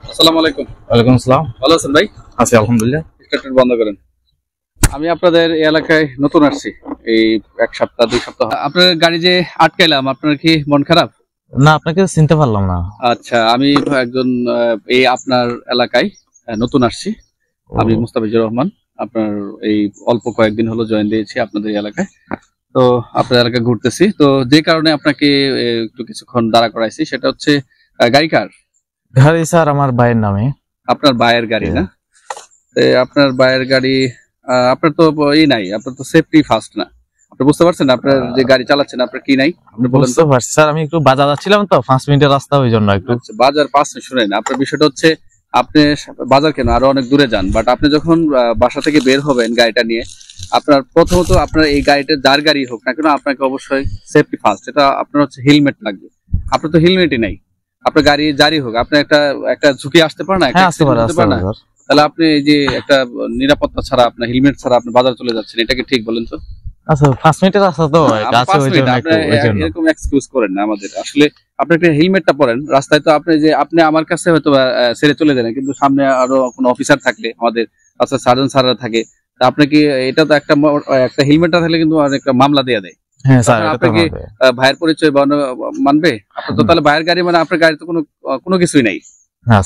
আসসালামু আলাইকুম। ওয়ালাইকুম আসসালাম। ভালো আছেন ভাই? আছি আলহামদুলিল্লাহ। স্টার্টার বন্ধ করেন। আমি আপনাদের এই এলাকায় নতুন আসছি, এই 1 সপ্তাহ 2 সপ্তাহ। আপনার গাড়ি যে আটকাইলাম, আপনার কি মন খারাপ? না, আপনাকে চিনতে পারলাম না। আচ্ছা, আমি একজন এই আপনার এলাকায় নতুন আসছি। আমি মুস্তাফিজুর রহমান। আপনার এই অল্প কয়েকদিন হলো জয়েন দিয়েছি আপনাদের এই এলাকায়। তো আপনার এলাকায় ঘুরতেছি, তো যে কারণে আপনাকে একটু কিছুক্ষণ দাঁড়া করাইছি সেটা হচ্ছে গাড়ি কার? গাড়ি স্যার আমার ভাইয়ের নামে। আপনার ভাইয়ের গাড়ি না? আপনার ভাইয়ের গাড়ি। আপনার তো নাই, আপনার তো সেফটি ফার্স্ট না। আপনি বুঝতে পারছেন আপনার যে গাড়ি চালাচ্ছেন আপনার কি নাই? আপনি বলেন তো। বুঝতে পারছি স্যার, আমি একটু বাজার যাচ্ছিলাম তো, 5 মিনিটের রাস্তা, ওই জন্য একটু। আচ্ছা, বাজার 5 মিনিট শুনেন। আপনার বিষয়টা হচ্ছে আপনি বাজার কেন আরো অনেক দূরে যান, বাট আপনি যখন বাসা থেকে বের হবেন গাড়িটা নিয়ে, আপনার প্রথমত আপনার এই গাড়িটা যার গাড়ি হোক না কেন আপনাকে অবশ্যই সেফটি ফার্স্ট, এটা আপনার হচ্ছে হেলমেট লাগবে। আপনার তো হেলমেটই নাই। আপনার গাড়ি যারই হোক, আপনার একটা একটা ঝুঁকি আসতে পারে না, একটা হ্যাঁ, আসতে পারে, accident হতে পারে না। তাহলে আপনি এই যে একটা নিরাপত্তা ছাড়া, আপনার হেলমেট ছাড়া আপনি বাজার চলে যাচ্ছেন, এটা কি ঠিক বলেন তো? আচ্ছা, 5 মিনিটের রাস্তা তো আছে, ওই জন্য একটু, ওই জন্য। এরকম এক্সকিউজ করেন না আমাদের। আসলে আপনি একটা হেলমেটটা পরেন রাস্তায়, তো আপনি যে আপনি আমার কাছে হয়তো ছেড়ে চলে যান, কিন্তু সামনে আরো কোনো অফিসার থাকলে, আমাদের আচ্ছা সার্জন স্যাররা থাকে, তা আপনি কি এটা তো একটা একটা হেলমেটটা থাকলে কিন্তু একটা মামলা দিয়ে দেয়। হ্যাঁ স্যার, আপনি কি ভাইয়ের পরিচয় মানবে? আপনার তো তাহলে ভাইয়ের গাড়ি, মানে আপনার গাড়ি তো কোনো কিছুই নাই,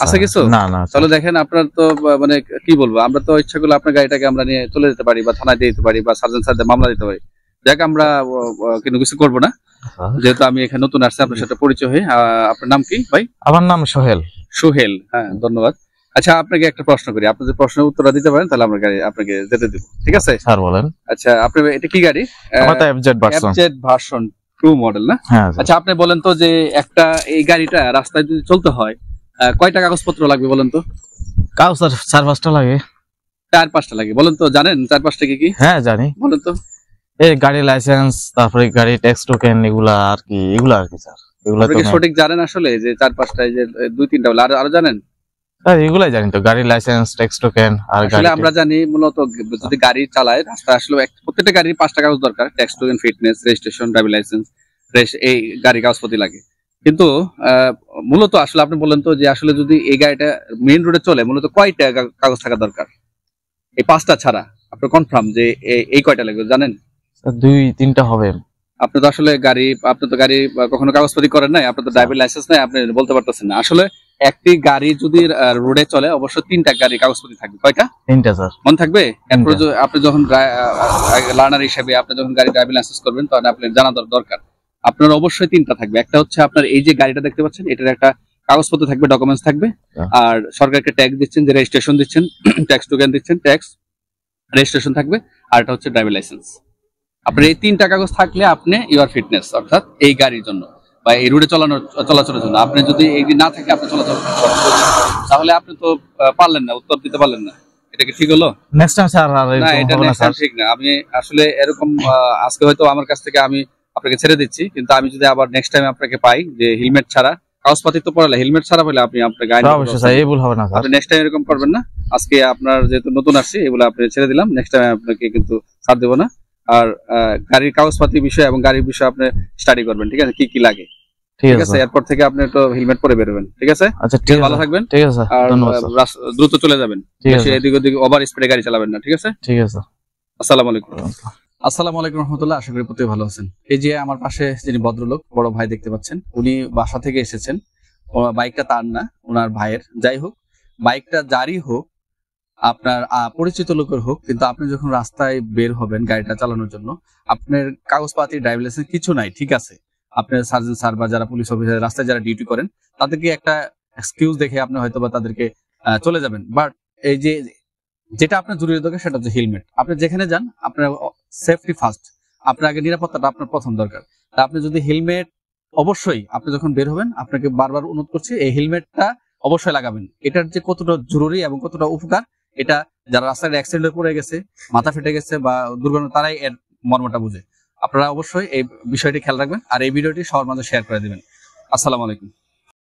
আছে কিছু? না না, তাহলে দেখেন আপনার তো মানে কি বলবো, আমরা তো ইচ্ছা করলে আপনার গাড়িটাকে আমরা নিয়ে চলে যেতে পারি, বা থানায় দিয়ে দিতে পারি, বা সার্জন স্যারদের মামলা দিতে পারি। যাক, আমরা কিন্তু কিছু করবো না, যেহেতু আমি এখানে নতুন আসছি, আপনার সাথে পরিচয় হয়ে। আপনার নাম কি ভাই? আমার নাম সোহেল। সোহেল, হ্যাঁ ধন্যবাদ। আচ্ছা, আপনাকে একটা প্রশ্ন করি, আপনি যদি প্রশ্নের উত্তর দিতে পারেন তাহলে আমরা গাড়ি আপনাকে যেতে দিব, ঠিক আছে? স্যার বলেন। আচ্ছা, আপনি এটা কি গাড়ি? আমার তো এফজেড ভার্সন 2 মডেল না? হ্যাঁ। আচ্ছা, আপনি বলেন তো যে একটা এই গাড়িটা রাস্তায় যদি চলতে হয় কয়টা কাগজপত্র লাগবে বলেন তো? কাগজ স্যার 4-5টা লাগে। 4-5টা লাগে বলেন তো, জানেন 4-5টা কি? হ্যাঁ জানি। বলেন তো। এই গাড়ি লাইসেন্স, তারপরে গাড়ি ট্যাক্স টোকেন, এগুলা আর কি স্যার। এগুলা তো সঠিক জানেন আসলে যে 4-5টা, যে 2-3টা বলে আরো জানেন? স্যার এগুলাই জানি তো, গাড়ি লাইসেন্স, ট্যাক্স টোকেন আর আসলে আমরা জানি মূলত যদি গাড়ি চালায় রাস্তা, আসলে প্রত্যেকটা গাড়ির 5টা কাগজ দরকার: tax token, fitness, registration, driving licence, এই গাড়ি কাগজপত্র লাগে। কিন্তু মূলত আসলে আপনি বলেন তো যে আসলে যদি এই গাড়িটা মেইন রোডে চলে, মূলত কয়টা কাগজ থাকা দরকার এই 5টা ছাড়া? আপনি কনফার্ম যে এই কয়টা লাগবে জানেন? 2-3টা হবে। আপনি তো আসলে আপনি তো গাড়ি কখনো কাগজপত্র করেন নাই, আপনার তো ড্রাইভিং লাইসেন্স নাই, আপনি বলতে পারতেছেন না। আসলে একটি গাড়ি যদি রোডে চলে অবশ্যই 3টা গাড়ি কাগজপত্র থাকবে। কয়টা? 3টা স্যার। মনে থাকবে? এরপরে আপনি যখন লার্নার হিসেবে আপনি যখন গাড়ি ড্রাইভিং লাইসেন্স করবেন, তখন আপনার জানা দরকার আপনার অবশ্যই 3টা থাকবে। একটা হচ্ছে আপনার এই যে গাড়িটা দেখতে পাচ্ছেন, এটার একটা কাগজপত্র থাকবে, ডকুমেন্টস থাকবে, আর সরকারকে ট্যাক্স দিচ্ছেন, যে রেজিস্ট্রেশন দিচ্ছেন, ট্যাক্স টোকেন দিচ্ছেন, ট্যাক্স রেজিস্ট্রেশন থাকবে, আর এটা হচ্ছে ড্রাইভিং লাইসেন্স। আপনার এই 3টা কাগজ থাকলে আপনি ইউর ফিটনেস, অর্থাৎ এই গাড়ির জন্য বা এই রুটে চলাচলের জন্য। আপনি যদি এই না থাকে আপনি চলাচল তাহলে আপনি তো পারলেন না, উত্তর দিতে পারলেন না। এটা কি ঠিক হলো? নেক্সট টাইম স্যার আর না, এটা নেক্সট টাইম ঠিক না। আমি আসলে এরকম আজকে হয়তো আমার কাছ থেকে আমি আপনাকে ছেড়ে দিচ্ছি, কিন্তু আমি যদি আবার নেক্সট টাইম আপনাকে পাই যে হেলমেট ছাড়া, কাগজপাতি তো পড়ালে হেলমেট ছাড়া পেলে আপনি আপনার গাড়ি অবশ্যই স্যার, এই ভুল হবে না স্যার। আপনি নেক্সট টাইম এরকম করবেন না। আজকে আপনার যেহেতু নতুন আসছি, এগুলো আপনি ছেড়ে দিলাম, নেক্সট টাইম আপনাকে কিন্তু ছাড় দেবো না। আর গাড়ির কাগজপাতি বিষয় এবং গাড়ির বিষয় আপনি স্টাডি করবেন, ঠিক আছে? কি কি লাগে, ঠিক আছে? এরপর থেকে আপনি তো হেলমেট পরে বেরোবেন, ঠিক আছে? আচ্ছা ঠিক আছে, ভালো থাকবেন। ঠিক আছে স্যার, আর ধন্যবাদ স্যার। দ্রুত চলে যাবেন, এদিক ওদিক ওভার স্পিডে গাড়ি চালাবেন না, ঠিক আছে? ঠিক আছে। আসসালামু আলাইকুম। আসসালামু আলাইকুম রহমতুল্লাহ। আশা করি প্রত্যেকে ভালো আছেন। এই যে আমার পাশে যিনি ভদ্রলোক, বড় ভাই দেখতে পাচ্ছেন, উনি বাসা থেকে এসেছেন। বাইকটা তার না, ওনার ভাইয়ের। যাই হোক, বাইকটা যারই হোক, আপনার পরিচিত লোকের হোক, কিন্তু আপনি যখন রাস্তায় বের হবেন গাড়িটা চালানোর জন্য, আপনার কাগজপাতি, ড্রাইভিং লাইসেন্স কিছু নাই, ঠিক আছে? আপনার সার্জন স্যার বা যারা পুলিশ অফিসার রাস্তায় যারা ডিউটি করেন, তাদেরকে একটা এক্সকিউজ দেখে আপনি হয়তো বা তাদেরকে চলে যাবেন। বাট এই যে যেটা আপনার জরুরি দরকার সেটা হচ্ছে হেলমেট। আপনি যেখানে যান আপনার সেফটি ফার্স্ট, আপনার আগে নিরাপত্তাটা আপনার প্রথম দরকার। তা আপনি যদি হেলমেট, অবশ্যই আপনি যখন বের হবেন, আপনাকে বারবার অনুরোধ করছি এই হেলমেটটা অবশ্যই লাগাবেন। এটার যে কতটা জরুরি এবং কতটা উপকার, এটা যারা রাস্তায় অ্যাক্সিডেন্টে পড়ে গেছে, মাথা ফেটে গেছে বা দুর্ঘটনা, তারাই এর মর্মটা বুঝে। আপনারা অবশ্যই এই বিষয়টি খেয়াল রাখবেন আর এই ভিডিওটি সবার মাঝে শেয়ার করে দিবেন। আসসালামু আলাইকুম।